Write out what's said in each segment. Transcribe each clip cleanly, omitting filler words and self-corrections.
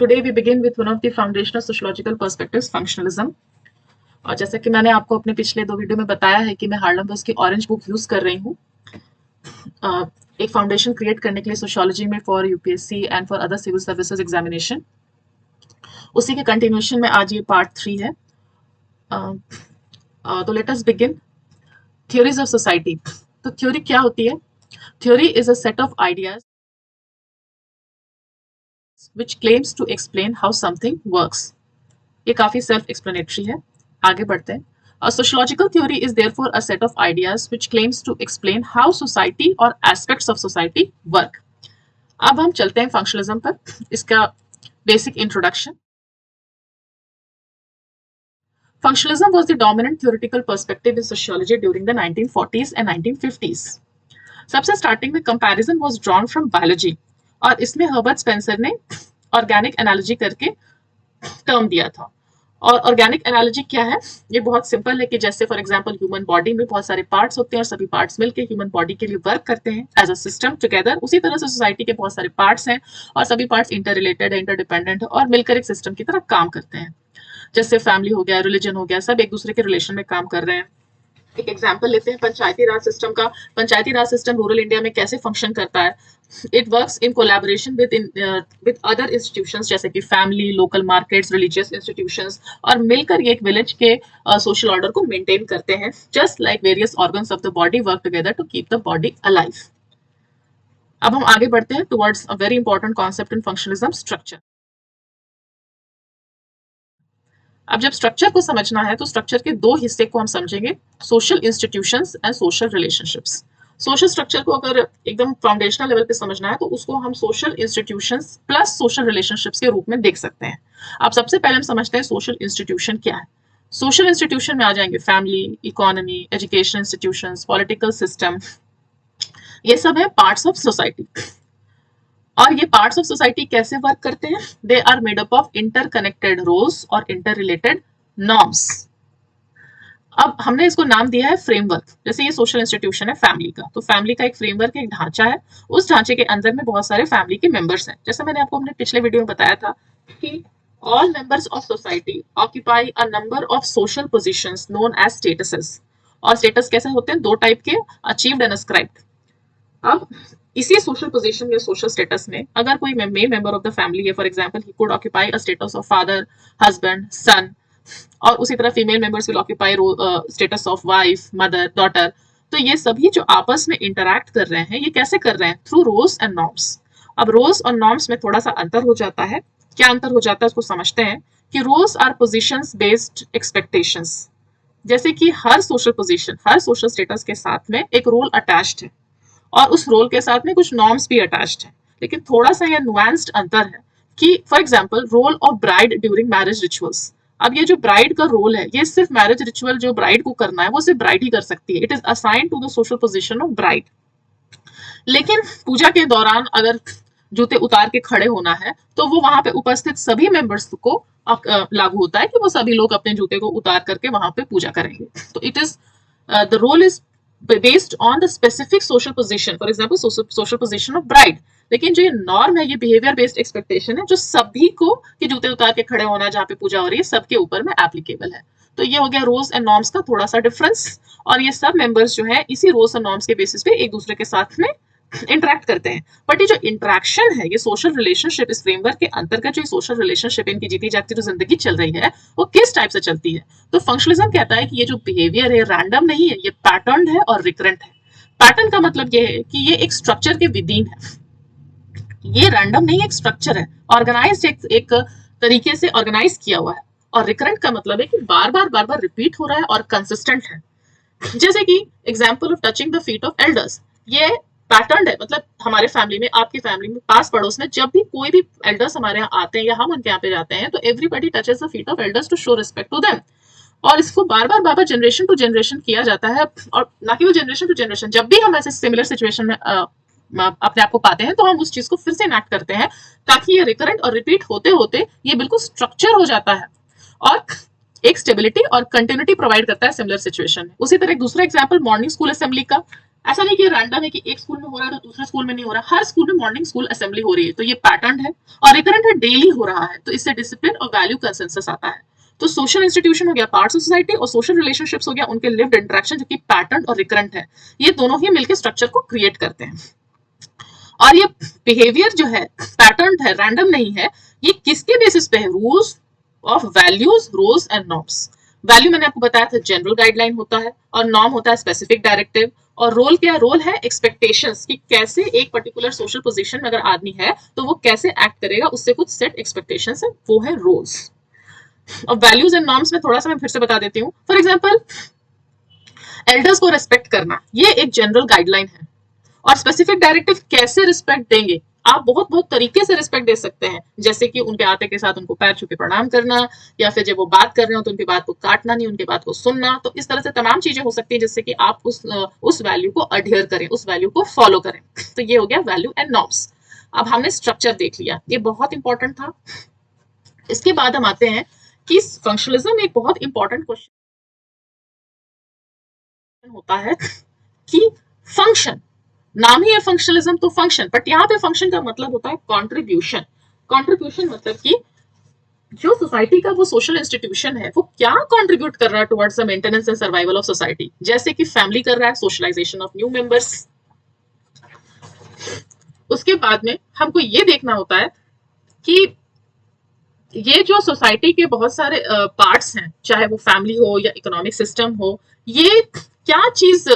Today we begin with one of the foundational sociological perspectives, functionalism. और जैसा कि मैंने आपको अपने पिछले 2 वीडियो में बताया है कि मैं हार्लम बस की ऑरेंज बुक यूज कर रही हूँ एक फाउंडेशन क्रिएट करने के लिए सोशियोलॉजी में for UPSC and for other civil services examination. उसी के कंटिन्यूएशन में आज ये पार्ट 3 है। तो let us begin. Theories of society. तो थ्योरी क्या होती है? Theory is a set of ideas which claims to explain how something works. ये काफी सेल्फ एक्सप्लेनेटरी है। आगे बढ़ते हैं। A sociological theory is therefore a set of ideas which claims to explain how society or aspects of society work. अब हम चलते हैं फंक्शनलिज्म पर। इसका basic introduction. Functionalism was the dominant theoretical perspective in sociology during the 1940s and 1950s. सबसे starting में comparison was drawn from biology और इसमें हर्बर्ट स्पेंसर ने ऑर्गेनिक एनालॉजी करके टर्म दिया था। और ऑर्गेनिक एनालॉजी क्या है? ये बहुत सिंपल है कि जैसे फॉर एग्जांपल ह्यूमन बॉडी में बहुत सारे पार्ट्स होते हैं और सभी पार्ट्स मिलकर ह्यूमन बॉडी के लिए वर्क करते हैं एज अ सिस्टम टुगेदर। उसी तरह से सोसाइटी के बहुत सारे पार्ट्स हैं और सभी पार्ट्स इंटर रिलेटेड है, इंटरडिपेंडेंट है और मिलकर एक सिस्टम की तरह काम करते हैं। जैसे फैमिली हो गया, रिलीजन हो गया, सब एक दूसरे के रिलेशन में काम कर रहे हैं। एक एग्जाम्पल लेते हैं पंचायती राज सिस्टम का। पंचायती राज सिस्टम रूरल इंडिया में कैसे फंक्शन करता है? It works in collaboration with other institutions जैसे कि family, local markets, religious institutions और मिलकर ये एक विलेज के सोशल ऑर्डर को मेंटेन करते हैं। Just like various organs of the body work together to keep the body alive. अब हम आगे बढ़ते हैं towards a very important concept in functionalism, structure. अब जब स्ट्रक्चर को समझना है तो स्ट्रक्चर के दो हिस्से को हम समझेंगे, social institutions and social relationships. Social structure को अगर एकदम फाउंडेशनल लेवल पे समझना है तो उसको हम social institutions plus social relationships के रूप में देख सकते हैं। अब सबसे पहले हम समझते हैं सोशल इंस्टीट्यूशन क्या है। सोशल इंस्टीट्यूशन में आ जाएंगे family, economy, education institutions, political system, ये सब है पार्ट्स ऑफ सोसाइटी। और ये पार्ट्स ऑफ सोसाइटी कैसे वर्क करते हैं? They are made up of interconnected roles और इंटर रिलेटेड नॉर्म्स। अब हमने इसको नाम दिया है फ्रेमवर्क। जैसे ये सोशल इंस्टीट्यूशन है फैमिली का, तो फैमिली का एक फ्रेमवर्क, एक ढांचा है। उस ढांचे के अंदर में बहुत सारे फैमिली के मेंबर्स हैं। जैसे मैंने आपको अपने पिछले वीडियो में बताया था कि all members of society occupy a number of social positions known as statuses. और स्टेटस कैसे होते हैं? दो टाइप के, अचीव्ड एंड अस्क्राइब्ड। अब इसी सोशल पोजीशन या सोशल स्टेटस में अगर कोई male member of the family है, for example he could occupy a status of father, husband, son, और उसी तरह female members will occupy status of wife, mother, daughter. तो ये सभी जो आपस में इंटरैक्ट कर रहे हैं, ये कैसे कर रहे हैं? Through roles and norms. अब रोल्स और नॉर्म्स में थोड़ा सा अंतर हो जाता है। क्या अंतर हो जाता है उसको समझते हैं कि roles are positions based expectations. जैसे कि हर सोशल पोजिशन, हर सोशल स्टेटस के साथ में एक रोल अटैच्ड है और उस रोल के साथ में कुछ नॉर्म्स भी अटैच्ड है। लेकिन थोड़ा सा यह नुआंस्ड अंतर है कि for example role of bride during marriage rituals. अब ये जो ब्राइड का रोल है, ये सिर्फ मैरिज रिचुअल जो ब्राइड को करना है वो सिर्फ ब्राइड ही कर सकती है। It is assigned to the social position of bride. लेकिन पूजा के दौरान अगर जूते उतार के खड़े होना है तो वो वहां पे उपस्थित सभी मेंबर्स को लागू होता है कि वो सभी लोग अपने जूते को उतार करके वहां पे पूजा करेंगे। तो it is the role is based on the specific social position, for example social position of bride। लेकिन जो ये नॉर्म है, ये बिहेवियर बेस्ड एक्सपेक्टेशन है जो सभी को कि जूते उतार के खड़े होना जहाँ पे पूजा हो रही है सबके ऊपर में एप्लीकेबल है। तो ये हो गया रोल्स एंड नॉर्म्स का थोड़ा सा डिफरेंस। और ये सब मेंबर्स जो है इसी रोल्स और नॉर्म्स के बेसिस पे एक दूसरे के साथ में इंटरेक्ट करते हैं। बट ये जो इंटरेक्शन है, ये सोशल रिलेशनशिप, इस फ्रेमवर्क के अंतर्गत जो सोशल रिलेशनशिप इनकी जीती जागती जो जिंदगी चल रही है वो किस टाइप से चलती है? तो फंक्शनलिज्म कहता है कि ये जो बिहेवियर है रैंडम नहीं है, ये पैटर्न है और रिकरेंट है। पैटर्न का मतलब ये है कि ये एक स्ट्रक्चर के विदिन है, ये रैंडम नहीं, एक स्ट्रक्चर है, ऑर्गेनाइज, एक तरीके से ऑर्गेनाइज किया हुआ है। और रिकरेंट का मतलब है कि बार बार रिपीट हो रहा है और कंसिस्टेंट है। जैसे कि example of touching the feet of elders, ये पैटर्न है। मतलब हमारे फैमिली में, आपकी फैमिली में, पास पड़ोस में जब भी कोई भी एल्डर्स हमारे यहाँ आते हैं या हम उनके यहाँ पे जाते हैं तो everybody touches the feet of elders to show respect to them. और इसको बार बार जनरेशन टू जनरेशन किया जाता है। और ना केवल जनरेशन टू जनरेशन, जब भी हम ऐसे सिमिलर सिचुएशन में अपने आप को पाते हैं तो हम उस चीज को फिर से इनैक्ट करते हैं ताकि ये रिकरेंट और रिपीट होते होते ये बिल्कुल स्ट्रक्चर हो जाता है। और एक स्टेबिलिटी और कंटिन्यूटी प्रोवाइड करता है सिमिलर सिचुएशन में। उसी तरह एक दूसरा एग्जांपल मॉर्निंग स्कूल असेंबली का। ऐसा नहीं कि रैंडम है कि एक स्कूल में हो रहा है तो दूसरे स्कूल में नहीं हो रहा, हर स्कूल में मॉर्निंग स्कूल असेंबली हो रही है, तो ये पैटर्न है और रिकरेंट है, डेली हो रहा है, तो इससे डिसिप्लिन और वैल्यू कंसेंसस आता है। तो सोशल इंस्टीट्यूशन हो गया पार्ट्स ऑफ सोसाइटी और सोशल रिलेशनशिप्स हो गया उनके लिव्ड इंटरेक्शन जो कि पैटर्न और रिकरेंट है, ये दोनों ही मिलकर स्ट्रक्चर को क्रिएट करते हैं। और ये बिहेवियर जो है पैटर्न है, रैंडम नहीं है, ये किसके बेसिस पे है? Rules of values, roles and norms. Value मैंने आपको बताया था जनरल गाइडलाइन होता है और नॉर्म होता है स्पेसिफिक डायरेक्टिव, और रोल क्या? रोल है एक्सपेक्टेशंस कि कैसे एक पर्टिकुलर सोशल पोजीशन में अगर आदमी है तो वो कैसे एक्ट करेगा, उससे कुछ सेट एक्सपेक्टेशंस है, वो है रोल्स। और वैल्यूज एंड नॉर्म्स में थोड़ा सा मैं फिर से बता देती हूँ। फॉर एग्जाम्पल एल्डर्स को रेस्पेक्ट करना, ये एक जनरल गाइडलाइन है। और स्पेसिफिक डायरेक्टिव कैसे रिस्पेक्ट देंगे? आप बहुत बहुत तरीके से रिस्पेक्ट दे सकते हैं, जैसे कि उनके आते के साथ उनको पैर छू के प्रणाम करना, या फिर जब वो बात कर रहे हो तो उनकी बात को काटना नहीं, उनकी बात को सुनना। तो इस तरह से तमाम चीजें हो सकती है जिससे कि आप उस वैल्यू को अडियर करें, उस वैल्यू को फॉलो करें। तो ये हो गया वैल्यू एंड नॉर्म्स। अब हमने स्ट्रक्चर देख लिया, ये बहुत इंपॉर्टेंट था। इसके बाद हम आते हैं कि फंक्शनलिज्म एक बहुत इंपॉर्टेंट क्वेश्चन होता है कि फंक्शन, नाम ही है फंक्शनलिज्म तो फंक्शन, बट यहाँ पे फंक्शन का मतलब होता है कंट्रीब्यूशन। कंट्रीब्यूशन मतलब कि जो सोसाइटी का वो सोशल इंस्टीट्यूशन है वो क्या कंट्रीब्यूट कर रहा है towards the maintenance and survival of society. जैसे कि फैमिली कर रहा है सोशलाइजेशन ऑफ न्यू मेंबर्स। उसके बाद में हमको ये देखना होता है कि ये जो सोसाइटी के बहुत सारे पार्ट्स हैं, चाहे वो फैमिली हो या इकोनॉमिक सिस्टम हो, ये क्या चीज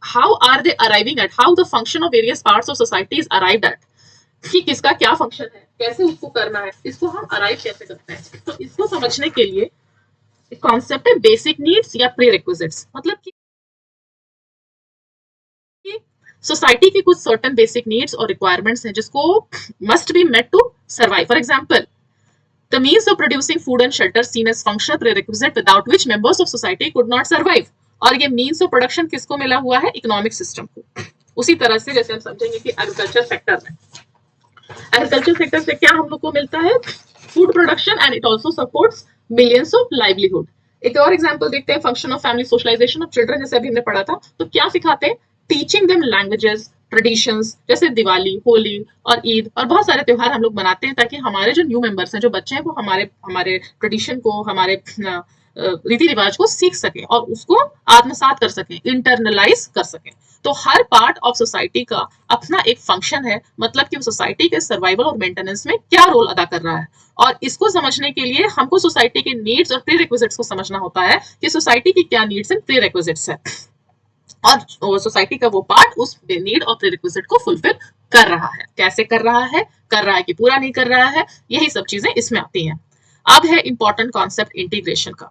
how are they arriving at, how the function of various parts of society is arrived at, कि किसका क्या फंक्शन है, कैसे उसको करना है, इसको हम अराइव कैसे करते हैं। तो इसको समझने के लिए कॉन्सेप्ट है बेसिक नीड्स या प्री रिक्विजिट्स। मतलब कि सोसाइटी की कुछ सर्टेन बेसिक नीड्स और रिक्वायरमेंट्स हैं जिसको must be met to survive. For example the means of producing food and shelter seen as functional prerequisite without which members of society could not survive। और ये means of production किसको मिला हुआ है? Economic system को। उसी तरह से जैसे हम समझेंगे कि एग्रीकल्चर सेक्टर में, एग्रीकल्चर सेक्टर से क्या हम लोग को मिलता है? Food production, and it also supports millions of livelihood. एक और एग्जाम्पल देखते हैं, function of family, socialization of children, जैसे अभी हमने पढ़ा था। तो क्या सिखाते हैं? टीचिंग देम लैंग्वेजेस, ट्रेडिशंस, जैसे दिवाली, होली और ईद और बहुत सारे त्योहार हम लोग मनाते हैं ताकि हमारे जो न्यू मेंबर्स हैं, जो बच्चे हैं, वो हमारे ट्रेडिशन को, हमारे रीति रिवाज को सीख सके और उसको आत्मसात कर सके, इंटरनलाइज कर सके। तो हर पार्ट ऑफ सोसाइटी का अपना एक फंक्शन है, मतलब कि सोसाइटी के सर्वाइवल और मेंटेनेंस में क्या रोल अदा कर रहा है। और इसको समझने के लिए हमको सोसाइटी के नीड्स और प्री रिक्विजिट्स को समझना होता है कि सोसाइटी की क्या नीड्स एंड प्री रिक्विजिट्स है, और सोसाइटी का वो पार्ट उस नीड और प्रीरिक्विजिट को फुलफिल कर रहा है। कैसे कर रहा है कि पूरा नहीं कर रहा है, यही सब चीजें इसमें आती हैं। अब है इंपॉर्टेंट कॉन्सेप्ट इंटीग्रेशन का।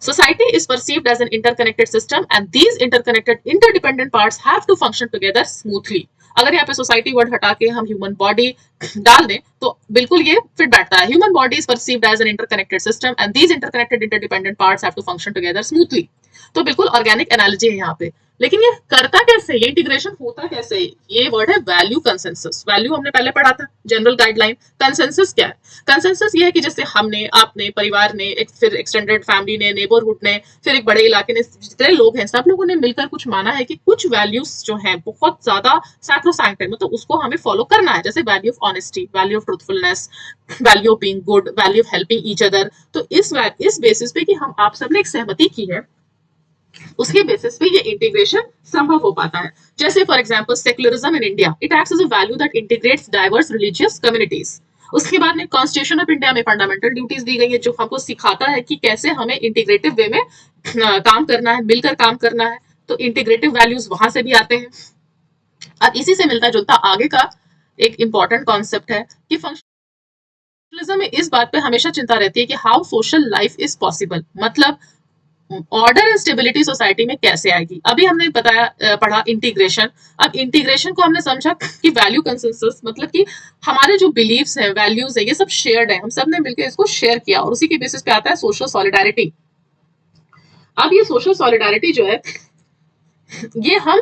Society is perceived as an interconnected system and these interconnected interdependent parts have to function together smoothly। अगर यहाँ पे सोसाइटी वर्ड हटा के हम ह्यूमन बॉडी डाल दें तो बिल्कुल ये फिट बैठता है। Human body is perceived as an interconnected system and these interconnected interdependent parts have to function together smoothly. तो बिल्कुल ऑर्गेनिक एनालॉजी है यहाँ पे, लेकिन ये करता कैसे, ये इंटीग्रेशन होता कैसे? ये वर्ड है वैल्यू कंसेंसस। वैल्यू हमने पहले पढ़ा था, जनरल गाइडलाइन। कंसेंसस क्या है? कंसेंसस ये है कि जैसे हमने, आपने, परिवार ने, फिर एक्सटेंडेड फैमिली ने, नेबरहुड ने, फिर एक बड़े इलाके ने, जितने लोग हैं सब लोगों ने मिलकर कुछ माना है कि कुछ वैल्यूज जो है बहुत ज्यादा सैक्रोसैंक्ट है, मतलब उसको हमें फॉलो करना है। जैसे value of honesty, value of truthfulness, value of being good, value of helping each other. तो इस बेसिस पे कि हम आप सबने एक सहमति की है, उसके बेसिस पे ये इंटीग्रेशन संभव हो पाता है। जैसे for example secularism in India, it acts as a value that integrates diverse religious communities. उसके बाद में कॉन्स्टिट्यूशन ऑफ इंडिया में फंडामेंटल ड्यूटीज दी गई है जो हमको सिखाता है कि कैसे हमें इंटीग्रेटिव वे में काम करना है, मिलकर काम करना है। तो इंटीग्रेटिव वैल्यूज वहां से भी आते हैं। अब इसी से मिलता जुलता आगे का एक इंपॉर्टेंट कॉन्सेप्ट है कि फंक्शनलिज्म में इस बात पे हमेशा चिंता रहती है कि how social life is possible, मतलब ऑर्डर एंड स्टेबिलिटी सोसाइटी में कैसे आएगी। अभी हमने पढ़ा इंटीग्रेशन। अब इंटीग्रेशन को हमने समझा कि वैल्यू कंसेंसस, मतलब कि हमारे जो बिलीव्स है, वैल्यूज है, ये सब शेयर्ड है, हम सब ने मिलकर इसको शेयर किया और उसी के बेसिस पे आता है सोशल सॉलिडारिटी। अब ये सोशल सॉलिडारिटी जो है ये हम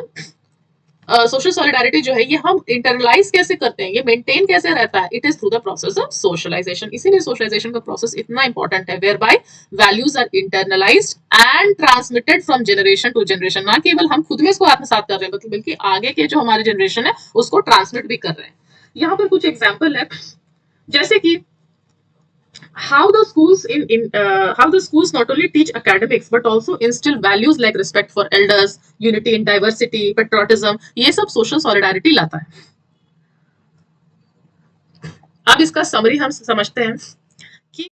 सोशल सॉलिडारिटी जो है ये हम इंटरलाइज कैसे करते हैं, ये मेंटेन कैसे रहता है, it is through the process of socialization. इसीलिए सोशलाइजेशन का प्रोसेस इतना इंपॉर्टेंट है, whereby values are internalized and transmitted from generation to generation. ना केवल हम खुद में इसको आत्मसात कर रहे हैं, बल्कि आगे के जो हमारे जनरेशन है उसको ट्रांसमिट भी कर रहे हैं। यहाँ पर कुछ एग्जाम्पल है, जैसे कि how the schools how the schools not only teach academics but also instill values like respect for elders, unity in diversity, patriotism, ये सब social solidarity लाता है। अब इसका समरी हम समझते हैं कि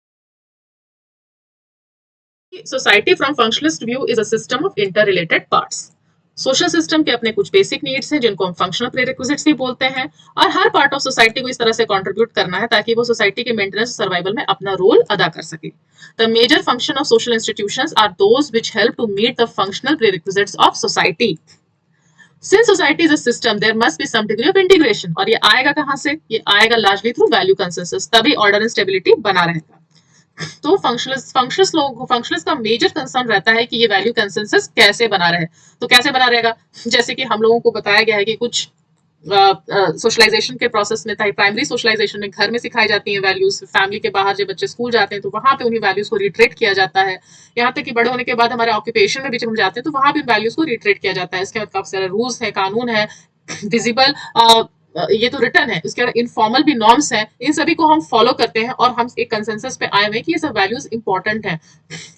society from functionalist view is a system of interrelated parts। Social system के अपने कुछ बेसिक नीड्स हैं जिनको हम फंक्शनल प्रेरिक्विजिट्स भी बोलते हैं, और हर पार्ट ऑफ सोसाइटी को इस तरह से कंट्रीब्यूट करना है ताकि वो सोसाइटी के मेंटेनेंस सर्वाइवल में अपना रोल अदा कर सके। The major function of social institutions are those which help to meet the functional prerequisites of society. Since society is a system there must be some degree of integration, और ये आएगा कहां से, ये आएगा लार्जली थ्रू वैल्यू कंसेंसस, तभी order and stability बना रहेगा। तो फंक्शनलिस्ट का मेजर कंसर्न रहता है कि ये वैल्यू कंसेंसस कैसे बना रहे। तो कैसे बना रहेगा, जैसे कि हम लोगों को बताया गया है कि कुछ सोशलाइजेशन के प्रोसेस में था, प्राइमरी सोशलाइजेशन में घर में सिखाई जाती हैं वैल्यूज, फैमिली के बाहर जब बच्चे स्कूल जाते हैं तो वहां पे उन्हीं वैल्यूज को रिट्रेट किया जाता है। यहाँ तक कि बड़े होने के बाद हमारे ऑक्यूपेशन में भी जब हम जाते हैं तो वहां भी वैल्यूज को रिट्रेट किया जाता है। इसके बाद काफी सारे रूल्स है, कानून है, विजिबल, ये तो रिटर्न है, इसके इनफॉर्मल भी नॉर्म्स हैं, इन सभी को हम फॉलो करते हैं और हम एक कंसेंसस पे आए हुए हैं कि ये सब वैल्यूज इंपॉर्टेंट हैं।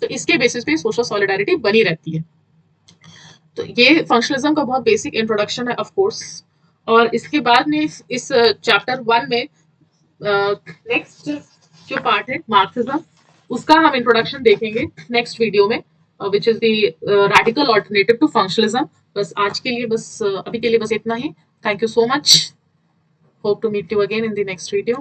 तो इसके बेसिस पे सोशल सॉलिडारिटी बनी रहती है। तो ये फंक्शनलिज्म का बहुत बेसिक इंट्रोडक्शन है ऑफ कोर्स। और इसके बाद में इस चैप्टर 1 में नेक्स्ट जो पार्ट है मार्क्सिज्म, उसका हम इंट्रोडक्शन देखेंगे नेक्स्ट वीडियो में, which is the radical alternative to functionalism. बस आज के लिए अभी के लिए बस इतना ही। Thank you so much. Hope to meet you again in the next video.